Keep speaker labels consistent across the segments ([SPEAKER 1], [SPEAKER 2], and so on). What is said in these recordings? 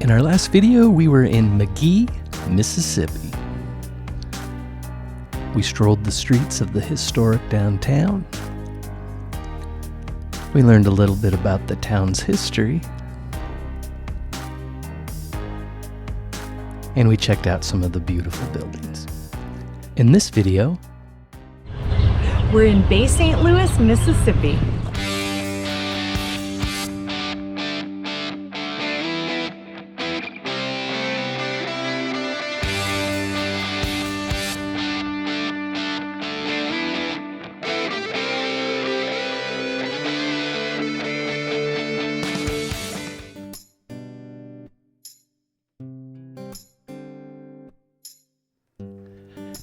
[SPEAKER 1] In our last video, we were in McGee, Mississippi. We strolled the streets of the historic downtown. We learned a little bit about the town's history. And we checked out some of the beautiful buildings. In this video,
[SPEAKER 2] we're in Bay St. Louis, Mississippi.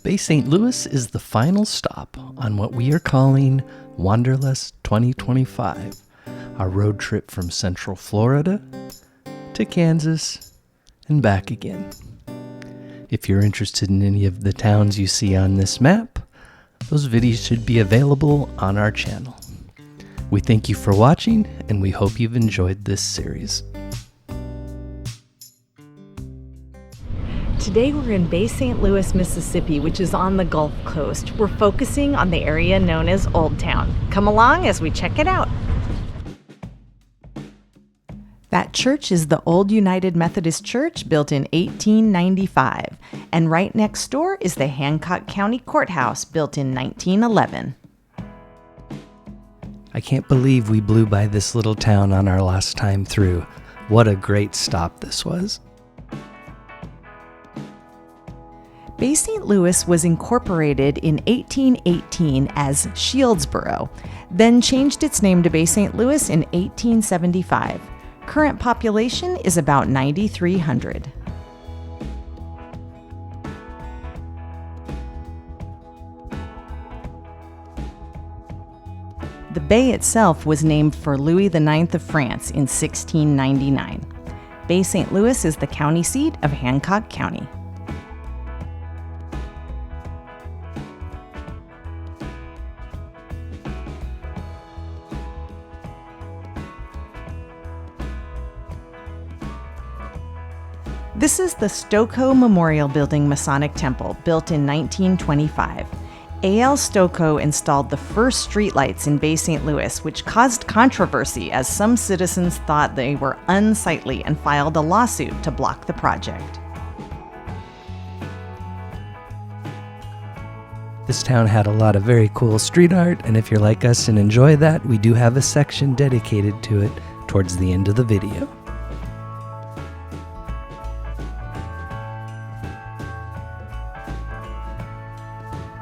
[SPEAKER 1] Bay St. Louis is the final stop on what we are calling Wanderlust 2025, our road trip from Central Florida to Kansas and back again. If you're interested in any of the towns you see on this map, those videos should be available on our channel. We thank you for watching, and we hope you've enjoyed this series.
[SPEAKER 2] Today we're in Bay St. Louis, Mississippi, which is on the Gulf Coast. We're focusing on the area known as Old Town. Come along as we check it out. That church is the Old United Methodist Church, built in 1895. And right next door is the Hancock County Courthouse, built in 1911.
[SPEAKER 1] I can't believe we blew by this little town on our last time through. What a great stop this was.
[SPEAKER 2] Bay St. Louis was incorporated in 1818 as Shieldsboro, then changed its name to Bay St. Louis in 1875. Current population is about 9,300. The bay itself was named for Louis IX of France in 1699. Bay St. Louis is the county seat of Hancock County. This is the Stokoe Memorial Building Masonic Temple, built in 1925. A.L. Stokoe installed the first streetlights in Bay St. Louis, which caused controversy as some citizens thought they were unsightly and filed a lawsuit to block the project.
[SPEAKER 1] This town had a lot of very cool street art, and if you're like us and enjoy that, we do have a section dedicated to it towards the end of the video.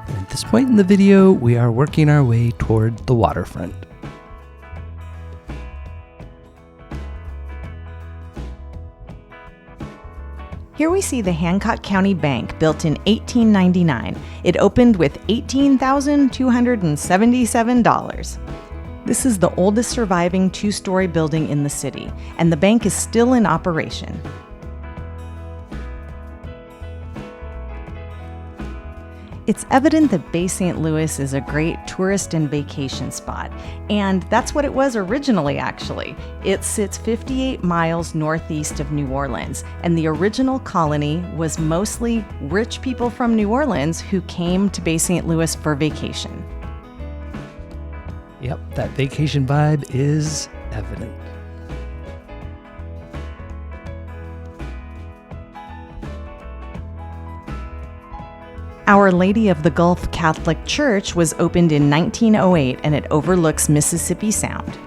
[SPEAKER 1] At this point in the video, we are working our way toward the waterfront.
[SPEAKER 2] Here we see the Hancock County Bank, built in 1899. It opened with $18,277. This is the oldest surviving two-story building in the city, and the bank is still in operation. It's evident that Bay St. Louis is a great tourist and vacation spot, and that's what it was originally, actually. It sits 58 miles northeast of New Orleans, and the original colony was mostly rich people from New Orleans who came to Bay St. Louis for vacation.
[SPEAKER 1] Yep, that vacation vibe is evident.
[SPEAKER 2] Our Lady of the Gulf Catholic Church was opened in 1908, and it overlooks Mississippi Sound.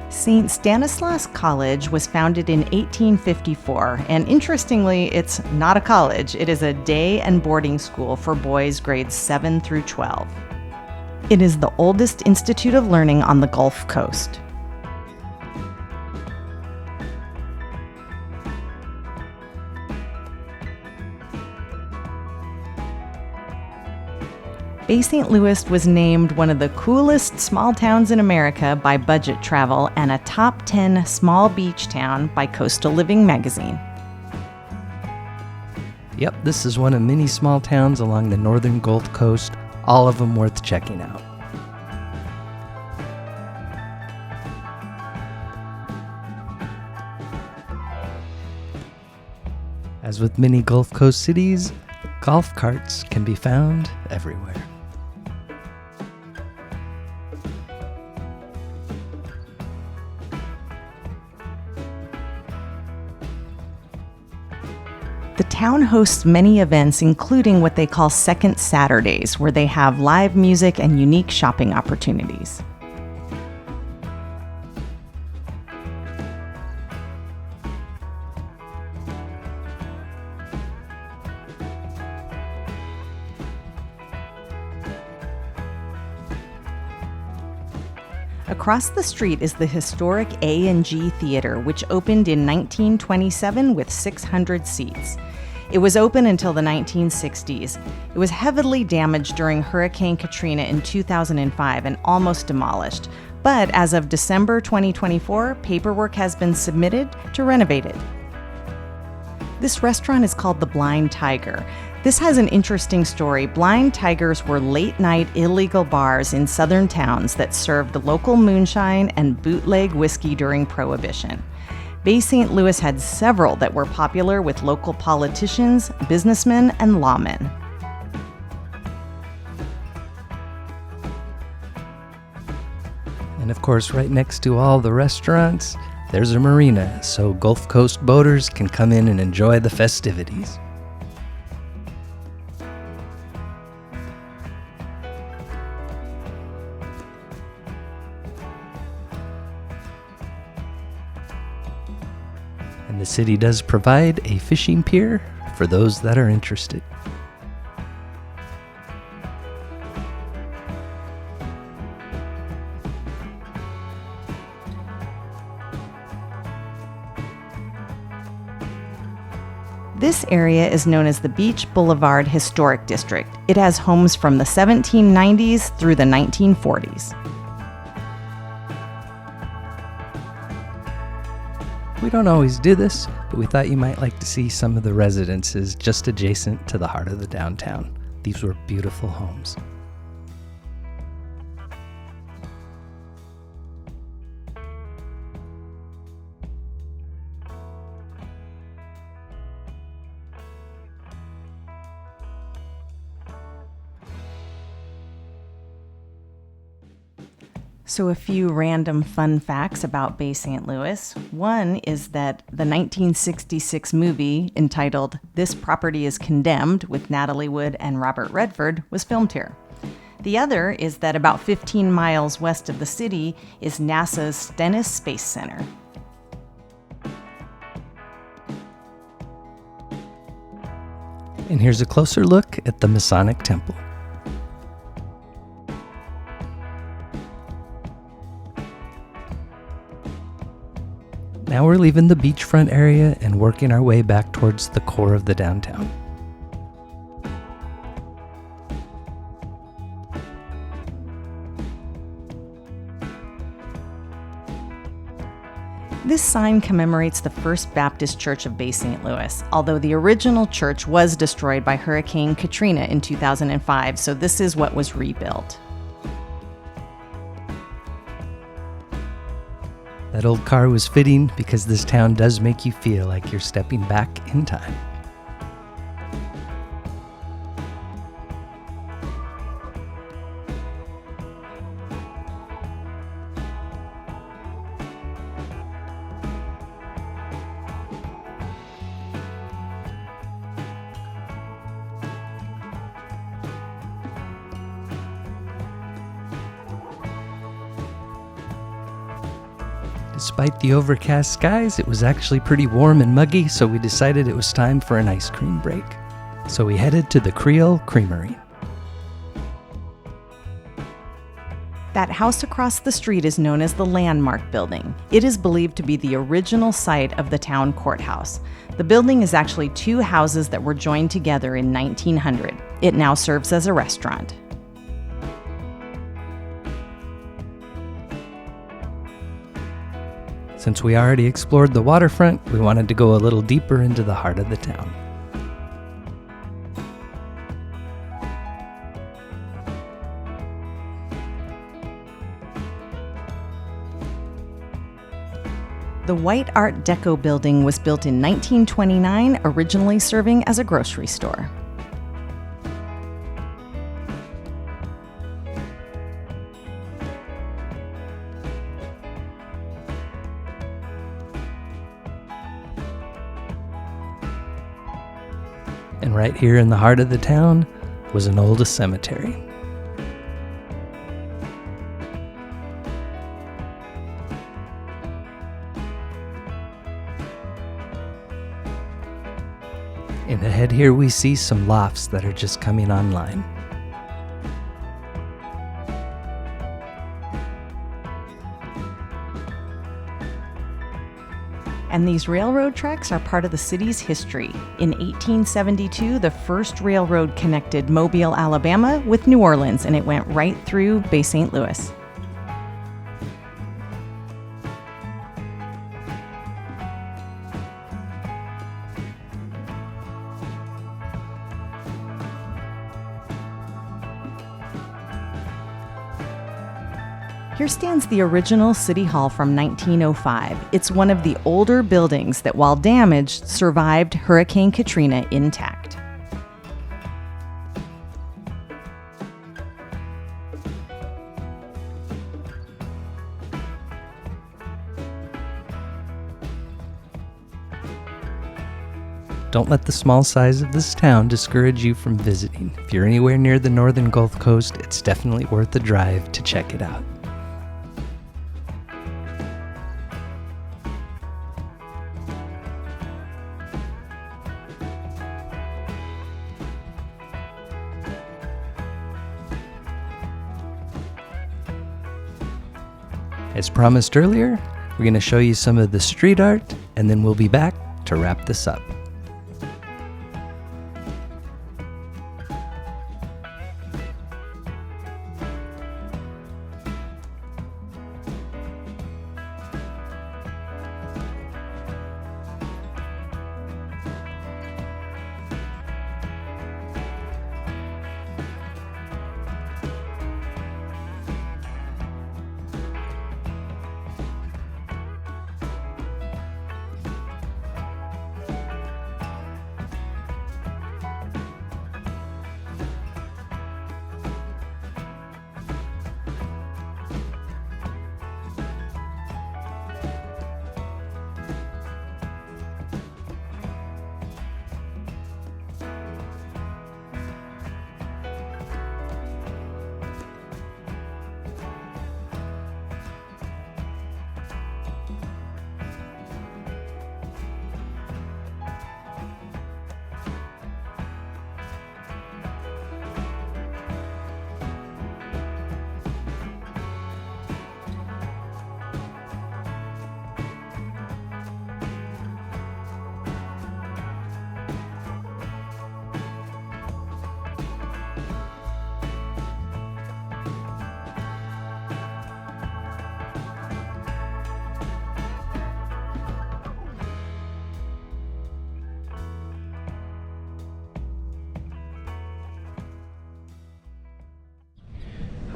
[SPEAKER 2] St. Stanislaus College was founded in 1854, and interestingly, it's not a college. It is a day and boarding school for boys grades 7 through 12. It is the oldest institute of learning on the Gulf Coast. Bay St. Louis was named one of the coolest small towns in America by Budget Travel and a top 10 small beach town by Coastal Living magazine.
[SPEAKER 1] Yep, this is one of many small towns along the northern Gulf Coast, all of them worth checking out. As with many Gulf Coast cities, golf carts can be found everywhere.
[SPEAKER 2] The town hosts many events, including what they call Second Saturdays, where they have live music and unique shopping opportunities. Across the street is the historic A&G Theater, which opened in 1927 with 600 seats. It was open until the 1960s. It was heavily damaged during Hurricane Katrina in 2005 and almost demolished. But as of December 2024, paperwork has been submitted to renovate it. This restaurant is called the Blind Tiger. This has an interesting story. Blind Tigers were late-night illegal bars in southern towns that served the local moonshine and bootleg whiskey during Prohibition. Bay St. Louis had several that were popular with local politicians, businessmen, and lawmen.
[SPEAKER 1] And of course, right next to all the restaurants, there's a marina, so Gulf Coast boaters can come in and enjoy the festivities. And the city does provide a fishing pier for those that are interested.
[SPEAKER 2] This area is known as the Beach Boulevard Historic District. It has homes from the 1790s through the 1940s.
[SPEAKER 1] We don't always do this, but we thought you might like to see some of the residences just adjacent to the heart of the downtown. These were beautiful homes.
[SPEAKER 2] So a few random fun facts about Bay St. Louis. One is that the 1966 movie entitled This Property is Condemned with Natalie Wood and Robert Redford was filmed here. The other is that about 15 miles west of the city is NASA's Stennis Space Center.
[SPEAKER 1] And here's a closer look at the Masonic Temple. Now we're leaving the beachfront area and working our way back towards the core of the downtown.
[SPEAKER 2] This sign commemorates the First Baptist Church of Bay St. Louis, although the original church was destroyed by Hurricane Katrina in 2005, so this is what was rebuilt.
[SPEAKER 1] That old car was fitting because this town does make you feel like you're stepping back in time. Despite the overcast skies, it was actually pretty warm and muggy, so we decided it was time for an ice cream break. So we headed to the Creole Creamery.
[SPEAKER 2] That house across the street is known as the Landmark Building. It is believed to be the original site of the town courthouse. The building is actually two houses that were joined together in 1900. It now serves as a restaurant.
[SPEAKER 1] Since we already explored the waterfront, we wanted to go a little deeper into the heart of the town.
[SPEAKER 2] The white Art Deco building was built in 1929, originally serving as a grocery store.
[SPEAKER 1] And right here in the heart of the town was an old cemetery. And ahead here we see some lofts that are just coming online.
[SPEAKER 2] And these railroad tracks are part of the city's history. In 1872, the first railroad connected Mobile, Alabama with New Orleans, and it went right through Bay St. Louis. Here stands the original City Hall from 1905. It's one of the older buildings that, while damaged, survived Hurricane Katrina intact.
[SPEAKER 1] Don't let the small size of this town discourage you from visiting. If you're anywhere near the northern Gulf Coast, it's definitely worth the drive to check it out. As promised earlier, we're going to show you some of the street art, and then we'll be back to wrap this up.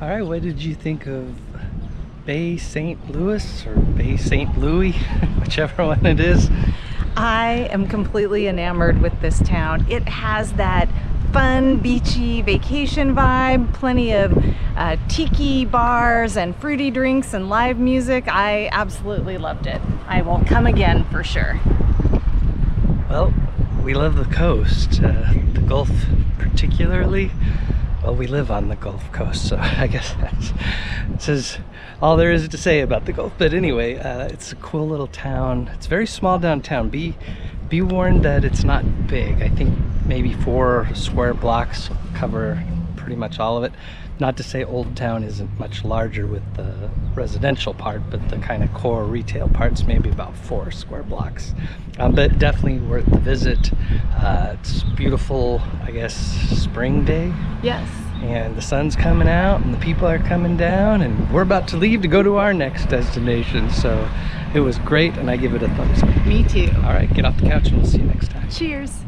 [SPEAKER 1] All right, what did you think of Bay St. Louis or Bay St. Louis, whichever one it is?
[SPEAKER 2] I am completely enamored with this town. It has that fun, beachy vacation vibe, plenty of tiki bars and fruity drinks and live music. I absolutely loved it. I will come again for sure.
[SPEAKER 1] Well, we love the coast, the Gulf particularly. Well, we live on the Gulf Coast, so I guess this is all there is to say about the Gulf. But anyway, it's a cool little town. It's a very small downtown. Be warned that it's not big. I think maybe 4 square blocks cover pretty much all of it. Not to say Old Town isn't much larger with the residential part, but the kind of core retail part's maybe about 4 square blocks. But definitely worth the visit. It's beautiful, I guess, spring day.
[SPEAKER 2] Yes.
[SPEAKER 1] And the sun's coming out and the people are coming down, and we're about to leave to go to our next destination. So it was great, and I give it a thumbs up.
[SPEAKER 2] Me too.
[SPEAKER 1] All right, get off the couch and we'll see you next time.
[SPEAKER 2] Cheers.